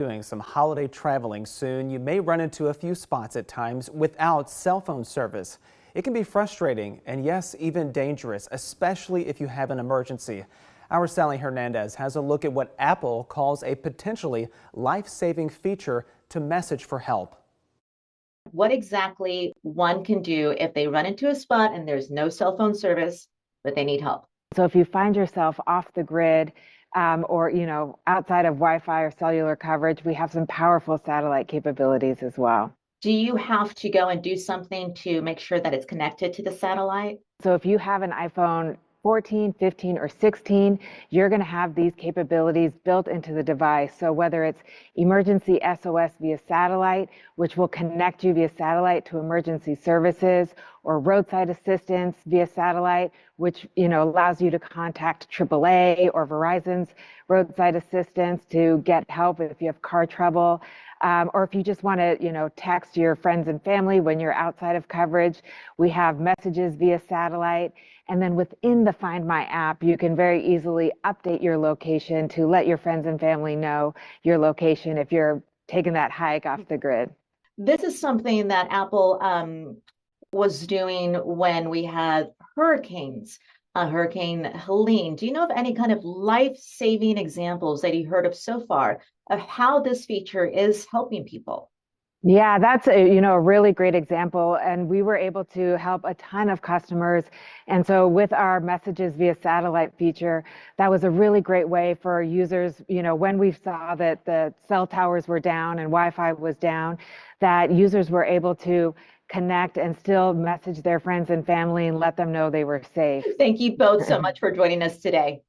Doing some holiday traveling soon, you may run into a few spots at times without cell phone service. It can be frustrating and yes, even dangerous, especially if you have an emergency. Our Sally Hernandez has a look at what Apple calls a potentially life-saving feature to message for help. What exactly one can do if they run into a spot and there's no cell phone service, but they need help. So if you find yourself off the grid or, outside of Wi-Fi or cellular coverage, we have some powerful satellite capabilities as well. Do you have to go and do something to make sure that it's connected to the satellite? So if you have an iPhone 14, 15, or 16, you're going to have these capabilities built into the device. So whether it's emergency SOS via satellite, which will connect you via satellite to emergency services, or roadside assistance via satellite, which allows you to contact AAA or Verizon's roadside assistance to get help if you have car trouble. Or if you just want to, text your friends and family when you're outside of coverage, we have messages via satellite. And then within the Find My app, you can very easily update your location to let your friends and family know your location if you're taking that hike off the grid. This is something that Apple was doing when we had hurricanes, Hurricane Helene. Do you know of any kind of life-saving examples that you heard of so far of how this feature is helping people? Yeah, that's a really great example, and we were able to help a ton of customers. And so with our messages via satellite feature, that was a really great way for users, when we saw that the cell towers were down and Wi-Fi was down, that users were able to connect and still message their friends and family and let them know they were safe. Thank you both so much for joining us today.